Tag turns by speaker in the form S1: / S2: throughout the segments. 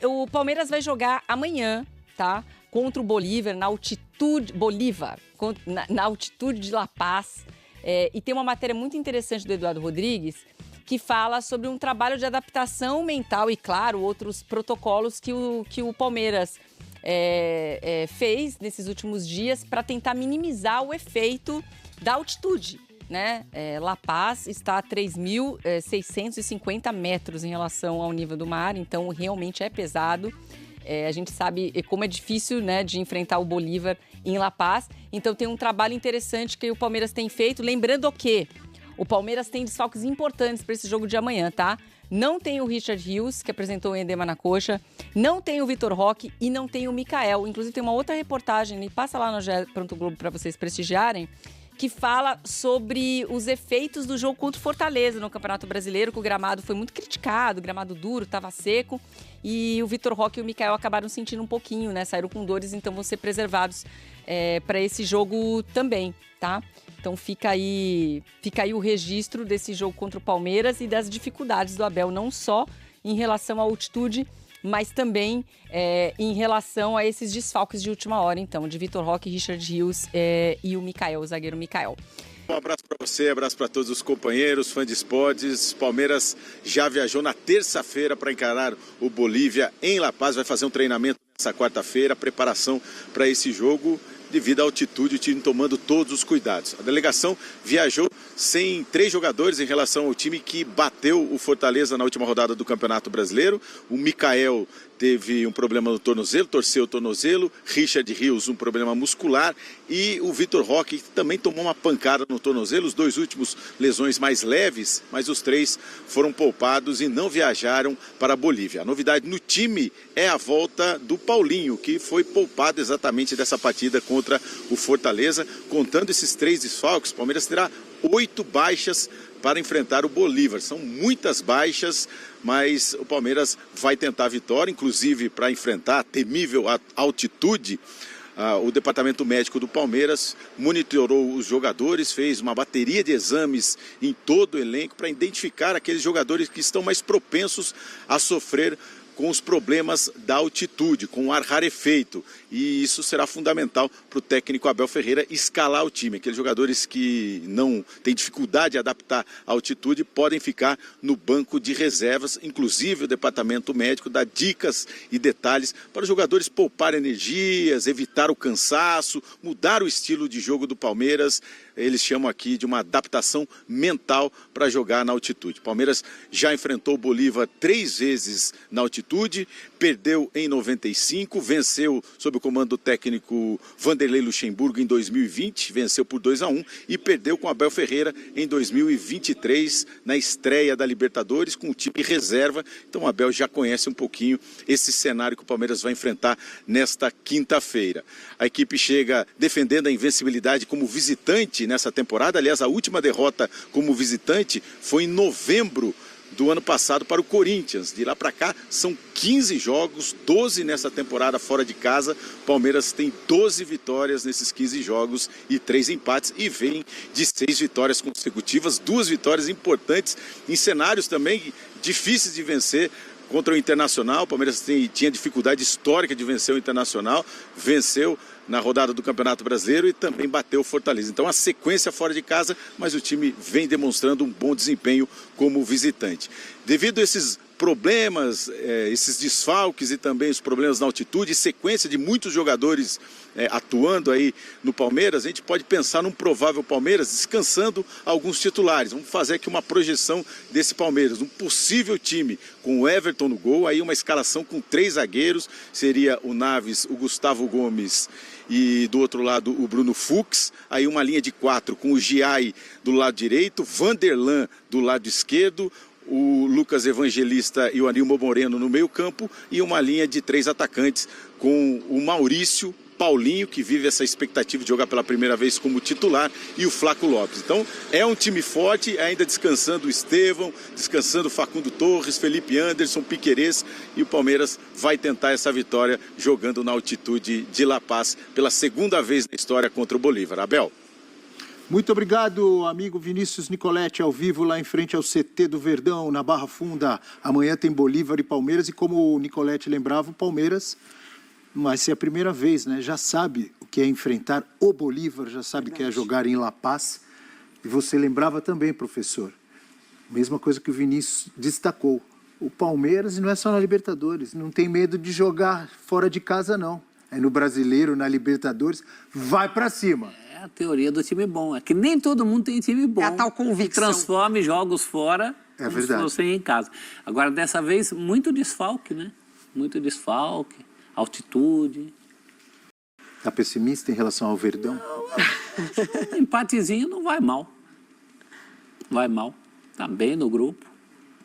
S1: O Palmeiras vai jogar amanhã, tá? Contra o Bolívar, na altitude de La Paz. E tem uma matéria muito interessante do Eduardo Rodrigues que fala sobre um trabalho de adaptação mental e, claro, outros protocolos que o Palmeiras fez nesses últimos dias para tentar minimizar o efeito da altitude, né? La Paz está a 3.650 metros em relação ao nível do mar, então realmente é pesado. A gente sabe como é difícil, né, de enfrentar o Bolívar em La Paz. Então tem um trabalho interessante que o Palmeiras tem feito. Lembrando que o Palmeiras tem desfalques importantes para esse jogo de amanhã, tá? Não tem o Richard Rios, que apresentou o edema na coxa. Não tem o Vitor Roque e não tem o Mikael. Inclusive tem uma outra reportagem, passa lá no GE. Globo para vocês prestigiarem, que fala sobre os efeitos do jogo contra o Fortaleza no Campeonato Brasileiro, que o gramado foi muito criticado, gramado duro, estava seco, e o Vitor Roque e o Mikael acabaram sentindo um pouquinho, né? Saíram com dores, então vão ser preservados para esse jogo também, tá? Então fica aí o registro desse jogo contra o Palmeiras e das dificuldades do Abel, não só em relação à altitude, mas também em relação a esses desfalques de última hora, então, de Vitor Roque, Richard Rios e o Mikael, o zagueiro Mikael.
S2: Um abraço para você, abraço para todos os companheiros, fãs de esportes. Palmeiras já viajou na terça-feira para encarar o Bolívia em La Paz, vai fazer um treinamento nessa quarta-feira, preparação para esse jogo. Devido à altitude, o time tomando todos os cuidados. A delegação viajou sem 3 jogadores em relação ao time que bateu o Fortaleza na última rodada do Campeonato Brasileiro. O Mikael teve um problema no tornozelo, torceu o tornozelo. Richard Rios, um problema muscular. E o Vitor Roque também tomou uma pancada no tornozelo. Os 2 últimos lesões mais leves, mas os 3 foram poupados e não viajaram para a Bolívia. A novidade no time é a volta do Paulinho, que foi poupado exatamente dessa partida contra o Fortaleza. Contando esses 3 desfalques, o Palmeiras terá 8 baixas para enfrentar o Bolívar. São muitas baixas, mas o Palmeiras vai tentar a vitória, inclusive para enfrentar a temível altitude. O departamento médico do Palmeiras monitorou os jogadores, fez uma bateria de exames em todo o elenco para identificar aqueles jogadores que estão mais propensos a sofrer com os problemas da altitude, com o ar rarefeito. E isso será fundamental para o técnico Abel Ferreira escalar o time. Aqueles jogadores que não têm dificuldade de adaptar à altitude podem ficar no banco de reservas. Inclusive o departamento médico dá dicas e detalhes para os jogadores poupar energias, evitar o cansaço, mudar o estilo de jogo do Palmeiras. Eles chamam aqui de uma adaptação mental para jogar na altitude. O Palmeiras já enfrentou o Bolívar 3 vezes na altitude, perdeu em 95, venceu sob o comando do técnico Vanderlei Luxemburgo em 2020, venceu por 2-1 e perdeu com Abel Ferreira em 2023 na estreia da Libertadores com o time reserva. Então o Abel já conhece um pouquinho esse cenário que o Palmeiras vai enfrentar nesta quinta-feira. A equipe chega defendendo a invencibilidade como visitante nessa temporada. Aliás, a última derrota como visitante foi em novembro do ano passado para o Corinthians. De lá para cá são 15 jogos, 12 nessa temporada fora de casa. Palmeiras tem 12 vitórias nesses 15 jogos e 3 empates e vem de 6 vitórias consecutivas, 2 vitórias importantes em cenários também difíceis de vencer. Contra o Internacional, o Palmeiras tinha dificuldade histórica de vencer o Internacional, venceu na rodada do Campeonato Brasileiro e também bateu o Fortaleza. Então a sequência fora de casa, mas o time vem demonstrando um bom desempenho como visitante. Devido a esses problemas, esses desfalques e também os problemas na altitude, sequência de muitos jogadores atuando aí no Palmeiras, a gente pode pensar num provável Palmeiras descansando alguns titulares. Vamos fazer aqui uma projeção desse Palmeiras, um possível time com o Everton no gol, aí uma escalação com 3 zagueiros, seria o Naves, o Gustavo Gomes e do outro lado o Bruno Fux, aí uma linha de 4 com o Giai do lado direito, Vanderlan do lado esquerdo, o Lucas Evangelista e o Anilmo Moreno no meio campo e uma linha de 3 atacantes com o Maurício, Paulinho, que vive essa expectativa de jogar pela primeira vez como titular, e o Flaco Lopes. Então é um time forte, ainda descansando o Estevão, descansando o Facundo Torres, Felipe Anderson, Piquerez, e o Palmeiras vai tentar essa vitória jogando na altitude de La Paz pela segunda vez na história contra o Bolívar. Abel.
S3: Muito obrigado, amigo Vinícius Nicoletti, ao vivo lá em frente ao CT do Verdão, na Barra Funda. Amanhã tem Bolívar e Palmeiras, e como o Nicoletti lembrava, o Palmeiras vai ser a primeira vez, né? Já sabe o que é enfrentar o Bolívar, já sabe o que é jogar em La Paz. E você lembrava também, professor, mesma coisa que o Vinícius destacou. O Palmeiras, e não é só na Libertadores, não tem medo de jogar fora de casa, não. É no Brasileiro, na Libertadores, vai pra cima.
S4: É a teoria do time bom. É que nem todo mundo tem time bom.
S5: É a tal convicção.
S4: Transforme jogos fora,
S3: É verdade.
S4: como se fosse em casa. Agora, dessa vez, muito desfalque, né? Muito desfalque, altitude.
S3: Tá pessimista em relação ao Verdão?
S4: Empatezinho não vai mal. Vai mal. Tá bem no grupo.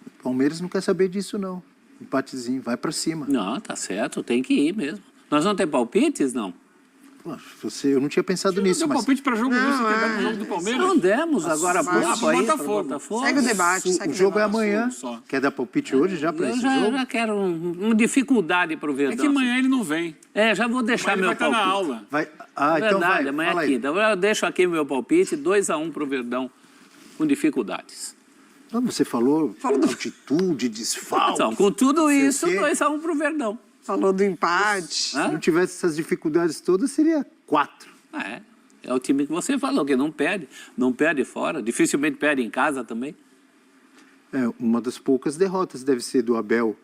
S3: O Palmeiras não quer saber disso, não. Empatezinho, vai pra cima.
S4: Não, tá certo, tem que ir mesmo. Nós não temos palpites, não?
S3: Poxa, eu não tinha pensado nisso,
S6: Deu
S3: mas...
S6: palpite para jogo disso, que é dar pro jogo do Palmeiras?
S4: Não demos agora há pouco aí pro
S6: Botafogo.
S4: Botafogo.
S5: Segue o debate, segue
S3: O jogo é
S5: debate.
S3: amanhã.
S6: Só.
S3: Quer dar palpite hoje já pra
S4: Eu
S3: esse
S4: já
S3: jogo?
S4: quero uma dificuldade pro
S6: É
S4: Verdão.
S6: que amanhã ele não vem.
S4: Já vou deixar
S6: Amanhã ele
S4: meu
S6: vai estar
S4: palpite.
S6: na aula.
S3: Vai...
S4: Verdade,
S3: então vai,
S4: amanhã
S3: fala
S4: é
S3: aí.
S4: quinta. Eu deixo aqui meu palpite, 2-1 pro Verdão, com dificuldades.
S3: Não, você falou altitude, desfalque.
S4: Então, com tudo
S3: sei o
S4: isso,
S3: quê.
S4: 2-1 pro Verdão.
S5: Falou do empate.
S3: Se não tivesse essas dificuldades todas, seria 4.
S4: É o time que você falou, que não perde fora, dificilmente perde em casa também.
S3: Uma das poucas derrotas deve ser do Abel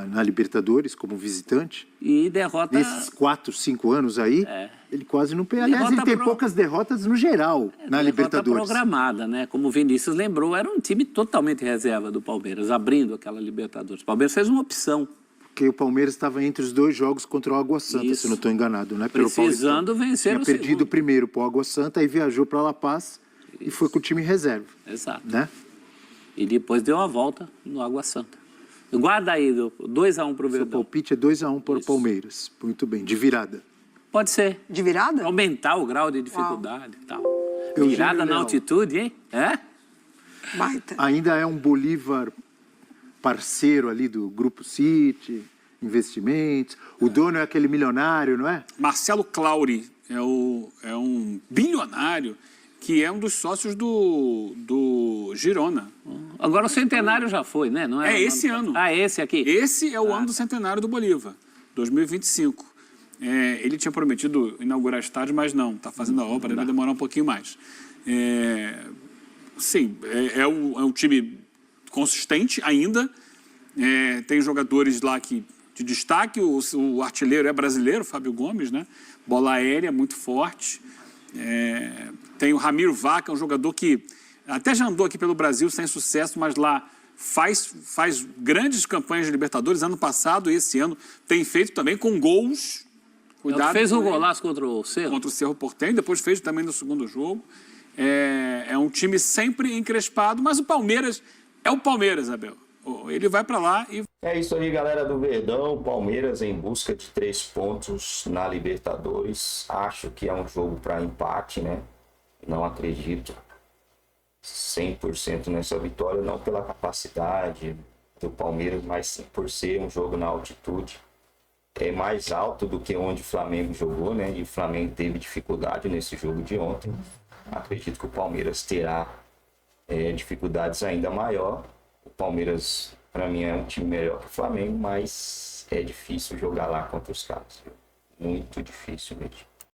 S3: na Libertadores, como visitante.
S4: E derrota...
S3: Nesses 4, 5 anos aí, ele quase não perde. Aliás, ele tem poucas derrotas no geral na Libertadores.
S4: Programada, né? Como o Vinícius lembrou, era um time totalmente reserva do Palmeiras, abrindo aquela Libertadores. O Palmeiras fez uma opção.
S3: Porque o Palmeiras estava entre os 2 jogos contra o Água Santa,
S4: Isso.
S3: se não estou enganado, né?
S4: Precisando vencer o
S3: Tinha perdido
S4: segundo.
S3: o primeiro para o Água Santa, aí viajou para La Paz e foi com o time reserva.
S4: Exato.
S3: Né?
S4: E depois deu uma volta no Água Santa. Guarda aí, 2-1 pro
S3: Seu
S4: Verdão.
S3: palpite é 2-1 para o Palmeiras. Muito bem, de virada.
S4: Pode ser.
S5: De virada?
S4: Aumentar o grau de dificuldade e tal.
S3: Eugênio
S4: Virada na
S3: Leal.
S4: altitude, hein?
S5: Baita.
S3: Ainda é um Bolívar parceiro ali do Grupo City, investimentos. O dono é aquele milionário, não é?
S6: Marcelo Clauri é um bilionário que é um dos sócios do Girona.
S4: Agora o centenário já foi, né? Não
S6: É esse ano.
S4: Esse aqui.
S6: Esse é o ano do centenário do Bolívar, 2025. Ele tinha prometido inaugurar estádio, mas não, está fazendo a obra, vai demorar um pouquinho mais. Sim, é um time consistente ainda, tem jogadores lá que de destaque, o artilheiro é brasileiro, Fábio Gomes, né? Bola aérea muito forte. Tem o Ramiro Vaca, um jogador que até já andou aqui pelo Brasil sem sucesso, mas lá faz grandes campanhas de Libertadores. Ano passado e esse ano tem feito também com gols. Cuidado.
S4: Fez
S6: com
S4: um
S6: ele.
S4: golaço contra o Cerro.
S6: Contra o Cerro Porteño, depois fez também no segundo jogo. É um time sempre encrespado, mas o Palmeiras é o Palmeiras, Abel. Ele vai para lá e...
S7: É isso aí, galera do Verdão. Palmeiras em busca de 3 pontos na Libertadores. Acho que é um jogo para empate, né? Não acredito 100% nessa vitória, não pela capacidade do Palmeiras, mas sim por ser um jogo na altitude. É mais alto do que onde o Flamengo jogou, né? E o Flamengo teve dificuldade nesse jogo de ontem. Acredito que o Palmeiras terá dificuldades ainda maior. O Palmeiras, para mim, é um time melhor que o Flamengo, mas é difícil jogar lá contra os caras. Muito difícil mesmo.